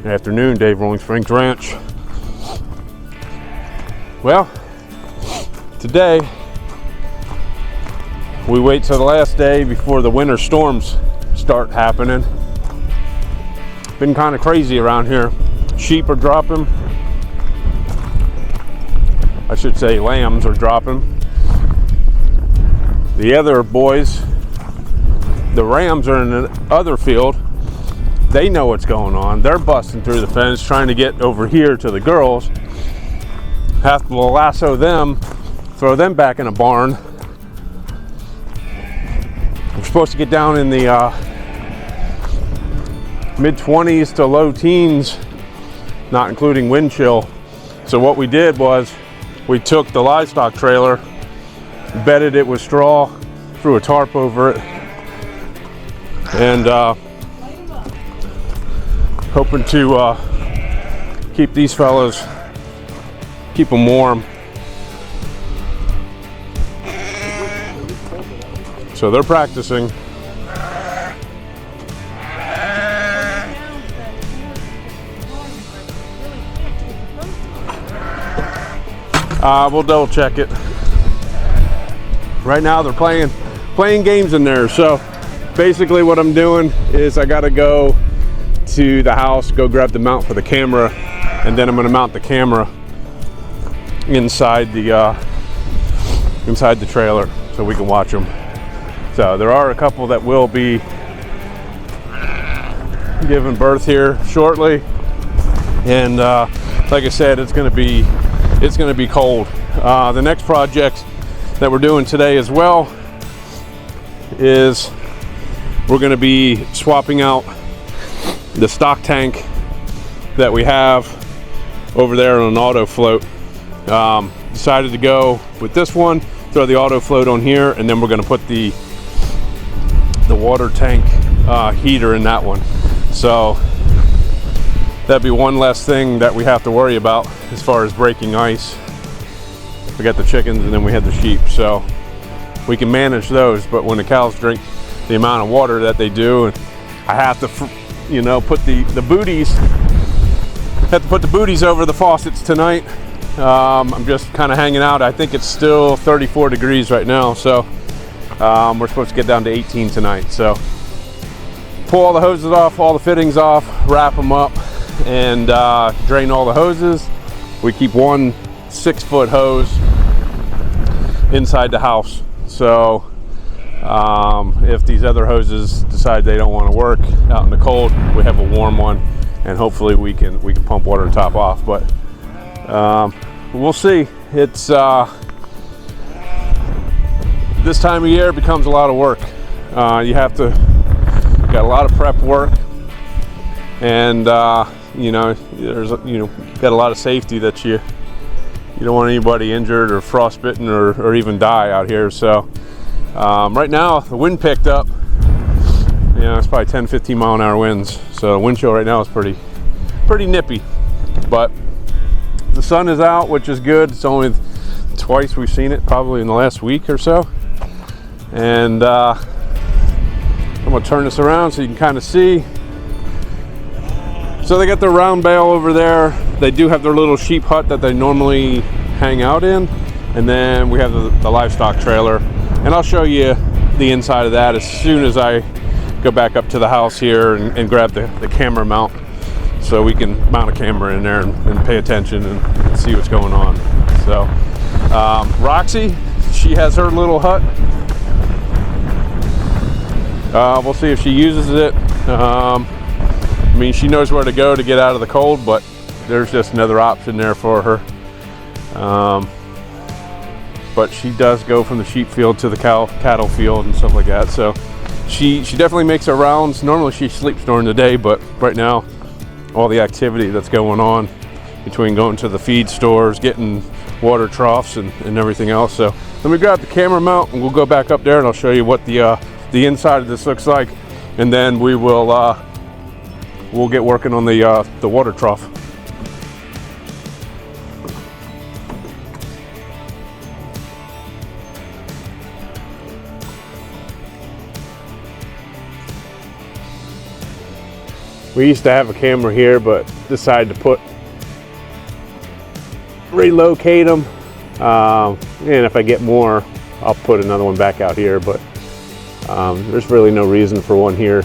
Afternoon, Dave Rolling Springs Ranch. Well, today we wait till the last day before the winter storms start happening. Been kind of crazy around here. Sheep are dropping. I should say lambs are dropping. The other boys, the rams, are in the other field. They know what's going on. They're busting through the fence trying to get over here to the girls. Have to lasso them, throw them back in a barn. We're supposed to get down in the mid-20s to low teens, not including wind chill. So what we did was we took the livestock trailer, bedded it with straw, threw a tarp over it, and hoping to keep these fellas, keep them warm. So they're practicing. We'll double check it. Right now they're playing games in there. So basically what I'm doing is I gotta go to the house, go grab the mount for the camera, and then I'm gonna mount the camera inside the trailer so we can watch them. So there are a couple that will be giving birth here shortly, and like I said, it's gonna be cold. The next project that we're doing today as well is we're gonna be swapping out the stock tank that we have over there on an auto float. Decided to go with this one, throw the auto float on here, and then we're going to put the water tank heater in that one. So that'd be one less thing that we have to worry about as far as breaking ice. We got the chickens and then we have the sheep, so we can manage those. But when the cows drink the amount of water that they do, and I have to put the booties, over the faucets tonight. I'm just kind of hanging out. I think it's still 34 degrees right now, so we're supposed to get down to 18 tonight. So pull all the hoses off, all the fittings off, wrap them up, and drain all the hoses. We keep one 6-foot hose inside the house. So if these other hoses decide they don't want to work out in the cold, we have a warm one, and hopefully we can pump water and top off. But we'll see. It's this time of year it becomes a lot of work. You got a lot of prep work, and there's got a lot of safety that you don't want anybody injured or frostbitten or even die out here. So right now the wind picked up. It's probably 10-15 mile an hour winds. So the wind chill right now is pretty nippy, but the sun is out, which is good. It's only twice we've seen it probably in the last week or so. And I'm gonna turn this around so you can kind of see. So they got their round bale over there. They do have their little sheep hut that they normally hang out in, and then we have the livestock trailer, and I'll show you the inside of that as soon as I go back up to the house here and grab the camera mount, so we can mount a camera in there and pay attention and see what's going on. So Roxy, she has her little hut. We'll see if she uses it. I mean, she knows where to go to get out of the cold, but there's just another option there for her. But she does go from the sheep field to the cattle field and stuff like that. So she definitely makes her rounds. Normally she sleeps during the day, but right now all the activity that's going on between going to the feed stores, getting water troughs and everything else. So let me grab the camera mount and we'll go back up there and I'll show you what the inside of this looks like, and then we'll get working on the water trough. We used to have a camera here, but decided to relocate them. And if I get more, I'll put another one back out here, but there's really no reason for one here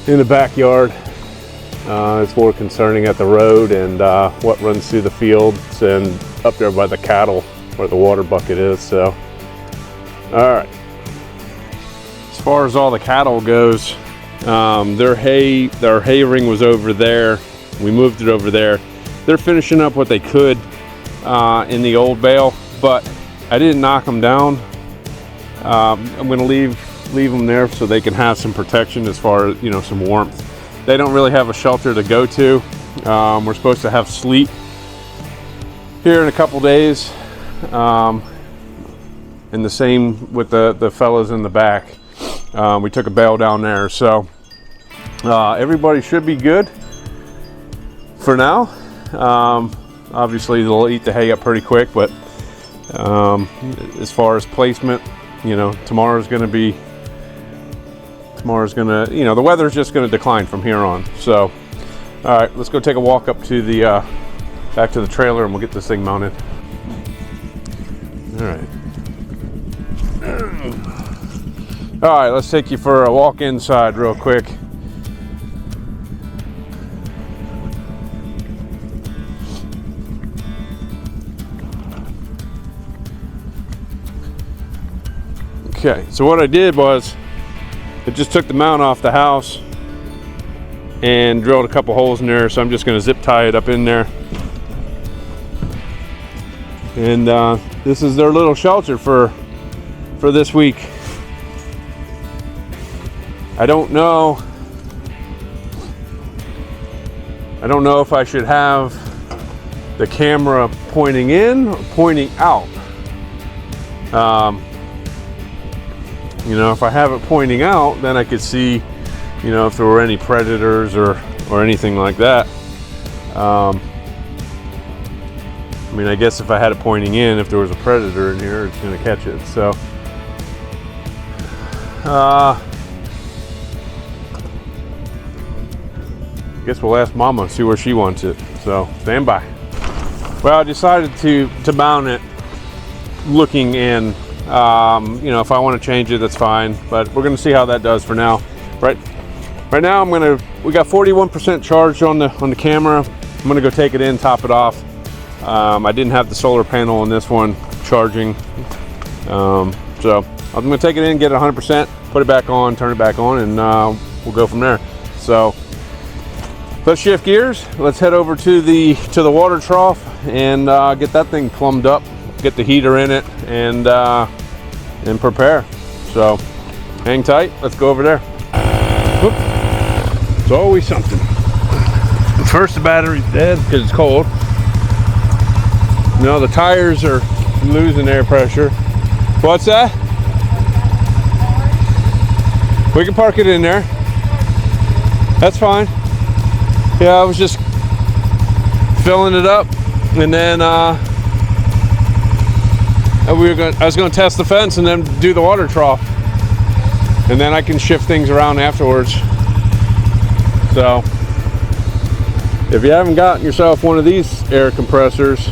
in the backyard. It's more concerning at the road and what runs through the fields and up there by the cattle where the water bucket is. So, all right. As far as all the cattle goes, their hay ring was over there. We moved it over there. They're finishing up what they could in the old bale, but I didn't knock them down. I'm going to leave them there so they can have some protection as far as, you know, some warmth. They don't really have a shelter to go to. We're supposed to have sleet here in a couple days. And the same with the fellas in the back. We took a bale down there, so everybody should be good for now. Obviously they'll eat the hay up pretty quick, but as far as placement, you know, tomorrow's gonna, you know, the weather's just gonna decline from here on. So, all right, let's go take a walk up to the, back to the trailer and we'll get this thing mounted. All right. All right, let's take you for a walk inside real quick. Okay, so what I did was I just took the mount off the house and drilled a couple holes in there, so I'm just going to zip tie it up in there. And this is their little shelter for this week. I don't know if I should have the camera pointing in or pointing out. You know, if I have it pointing out, then I could see, you know, if there were any predators or anything like that. I mean, I guess if I had it pointing in, if there was a predator in here, it's going to catch it. So, I guess we'll ask Mama and see where she wants it. So, stand by. Well, I decided to mount it looking in. You know, if I want to change it, that's fine, but we're going to see how that does for now. Right now we got 41% charged on the camera. I'm going to go take it in, top it off. I didn't have the solar panel on this one charging. So I'm going to take it in, get it 100%, put it back on, turn it back on, and we'll go from there. So let's shift gears. Let's head over to the water trough and get that thing plumbed up, get the heater in it, and prepare. So hang tight, let's go over there. Whoop. It's always something. First, the battery's dead because it's cold. No, the tires are losing air pressure. What's that? We can park it in there. That's fine. Yeah, I was just filling it up, and then I was going to test the fence and then do the water trough, and then I can shift things around afterwards. So if you haven't gotten yourself one of these air compressors,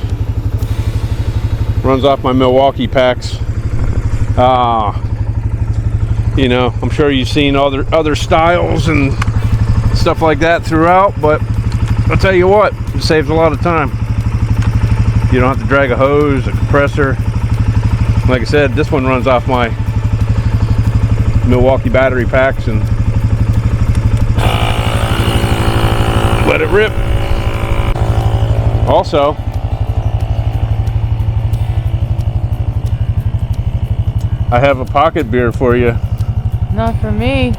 runs off my Milwaukee packs. You know, I'm sure you've seen other styles and stuff like that throughout, but I'll tell you what, it saves a lot of time. You don't have to drag a hose, a compressor. Like I said, this one runs off my Milwaukee battery packs, and let it rip. Also, I have a pocket beer for you. Not for me.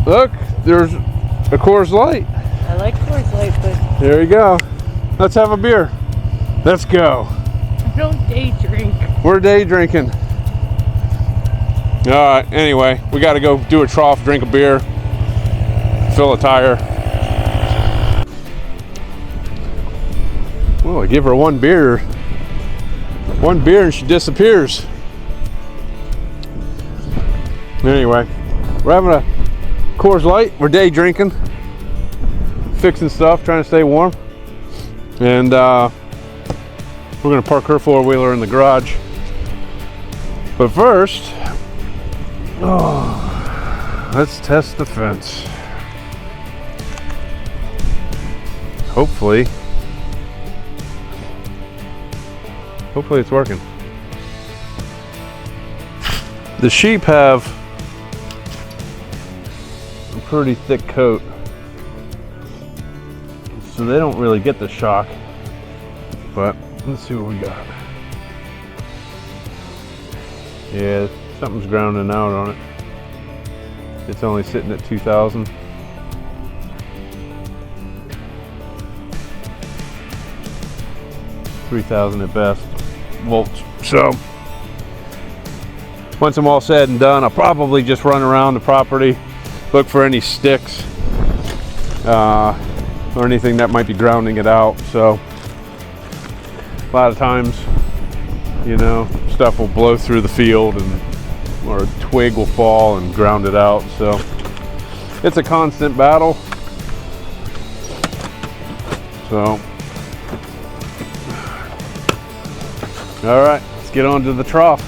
Look, there's a Coors Light. I like Coors Light, but there you go. Let's have a beer. Let's go. I don't day drink. We're day drinking. All right, anyway, we got to go do a trough, drink a beer, fill a tire. Well, I give her one beer and she disappears. Anyway, we're having a Coors Light. We're day drinking. fixing stuff, trying to stay warm. And we're gonna park her four-wheeler in the garage. But first, let's test the fence. Hopefully it's working. The sheep have a pretty thick coat, so they don't really get the shock. But let's see what we got. Yeah, something's grounding out on it. It's only sitting at 2,000. $3,000 at best volts. So once I'm all said and done, I'll probably just run around the property, look for any sticks or anything that might be grounding it out. So a lot of times, you know, stuff will blow through the field or a twig will fall and ground it out. So it's a constant battle. So all right, let's get on to the trough.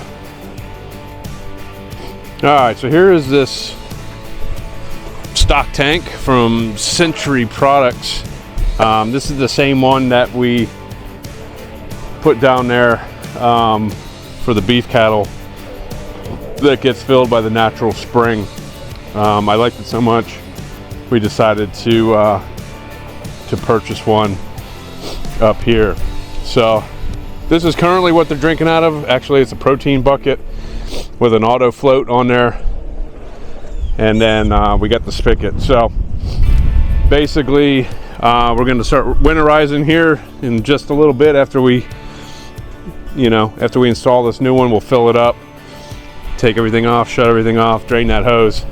All right, so here is this stock tank from Century Products. This is the same one that we put down there for the beef cattle that gets filled by the natural spring. I liked it so much, we decided to purchase one up here. So this is currently what they're drinking out of. Actually, it's a protein bucket with an auto float on there. And then we got the spigot. So basically, we're gonna start winterizing here in just a little bit after we install this new one. We'll fill it up, take everything off, shut everything off, drain that hose.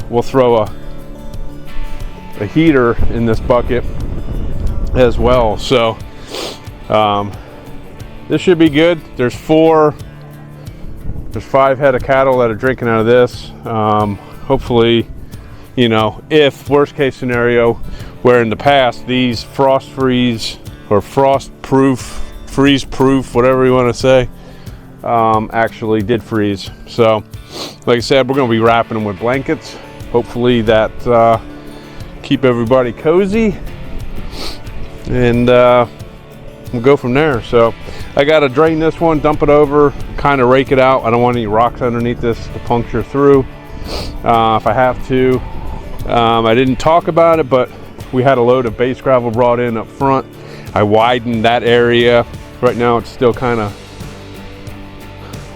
We'll throw a heater in this bucket as well. So this should be good. There's 5 head of cattle that are drinking out of this. Hopefully, you know, if worst case scenario, where in the past these frost freeze or frost proof, freeze proof, whatever you want to say, actually did freeze. So like I said, we're going to be wrapping them with blankets. Hopefully that keep everybody cozy, and we'll go from there. So I got to drain this one, dump it over, kind of rake it out. I don't want any rocks underneath this to puncture through if I have to. I didn't talk about it, but we had a load of base gravel brought in up front. I widened that area. Right now it's still kind of,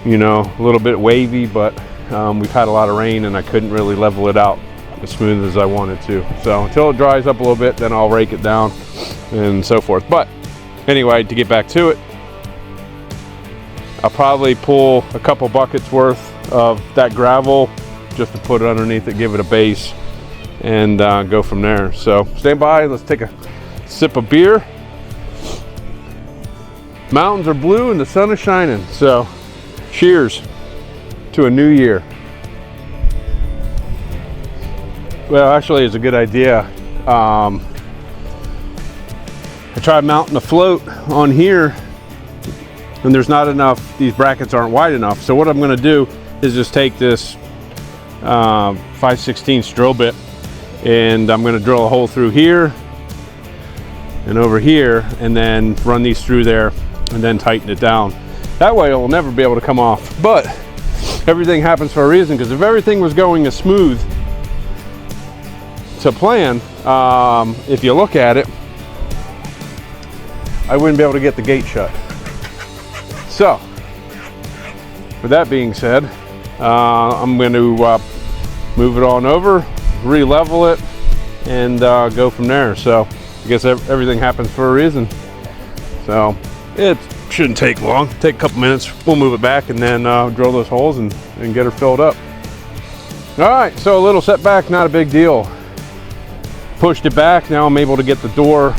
you know, a little bit wavy, but we've had a lot of rain and I couldn't really level it out as smooth as I wanted to. So until it dries up a little bit, then I'll rake it down and so forth. But anyway, to get back to it, I'll probably pull a couple buckets worth of that gravel just to put it underneath it, give it a base, and go from there. So stand by, let's take a sip of beer. Mountains are blue and the sun is shining. So cheers to a new year. Well, actually it's a good idea. I tried mounting a float on here and there's not enough, these brackets aren't wide enough. So what I'm gonna do is just take this 5/16 drill bit and I'm gonna drill a hole through here and over here and then run these through there and then tighten it down. That way it will never be able to come off. But everything happens for a reason, because if everything was going as smooth to plan, if you look at it, I wouldn't be able to get the gate shut. So with that being said, I'm going to move it on over, re-level it, and go from there. So I guess everything happens for a reason. So it shouldn't take long, take a couple minutes. We'll move it back and then drill those holes and get her filled up. All right, so a little setback, not a big deal. Pushed it back, now I'm able to get the door,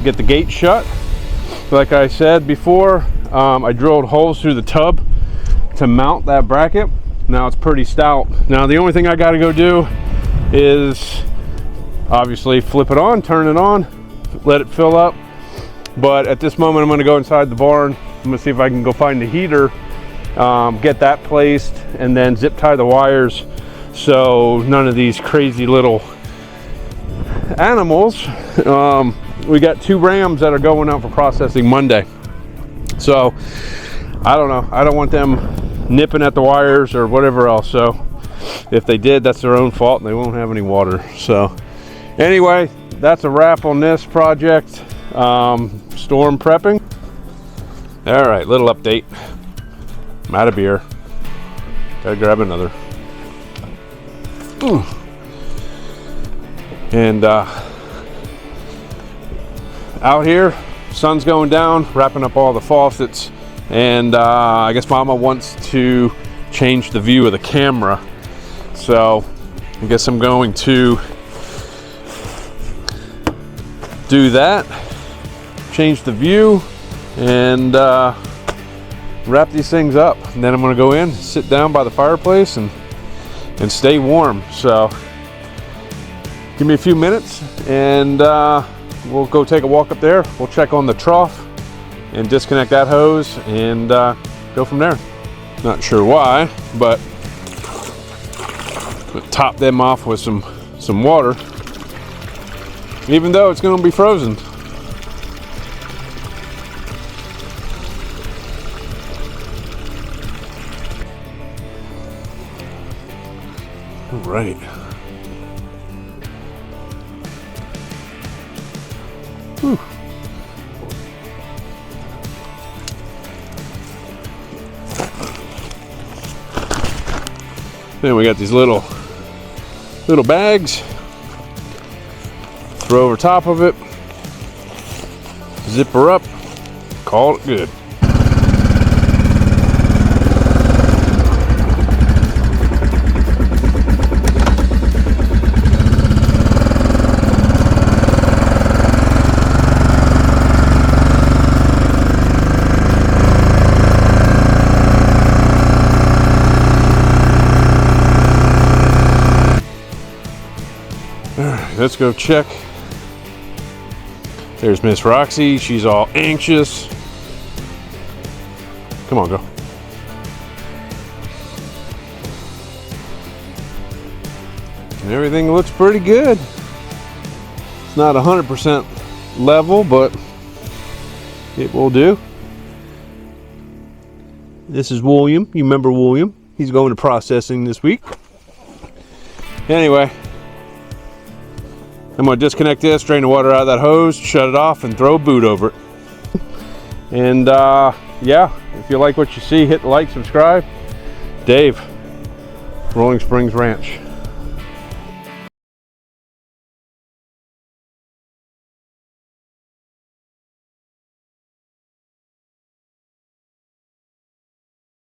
get the gate shut. Like I said before, I drilled holes through the tub to mount that bracket. Now it's pretty stout. Now the only thing I gotta go do is obviously flip it on, turn it on, let it fill up. But at this moment, I'm going to go inside the barn. I'm going to see if I can go find the heater, get that placed, and then zip tie the wires so none of these crazy little animals. We got 2 rams that are going out for processing Monday. So I don't know. I don't want them nipping at the wires or whatever else. So if they did, that's their own fault and they won't have any water. So anyway, that's a wrap on this project. Storm prepping. All right, little update. I'm out of beer. Gotta grab another. Ooh. And out here, sun's going down, wrapping up all the faucets, and I guess Mama wants to change the view of the camera. So I guess I'm going to do that, change the view, and wrap these things up. And then I'm going to go in, sit down by the fireplace, and stay warm. So give me a few minutes, and we'll go take a walk up there. We'll check on the trough and disconnect that hose and go from there. Not sure why, but top them off with some water, even though it's going to be frozen. All right. Whew. Then we got these little bags. Throw over top of it. Zip her up. Call it good. Let's go check. There's Miss Roxy. She's all anxious. Come on, go. And everything looks pretty good. It's not 100% level, but it will do. This is William. You remember William? He's going to processing this week. Anyway, I'm going to disconnect this, drain the water out of that hose, shut it off, and throw a boot over it. And yeah, if you like what you see, hit the like, subscribe. Dave, Rolling Springs Ranch.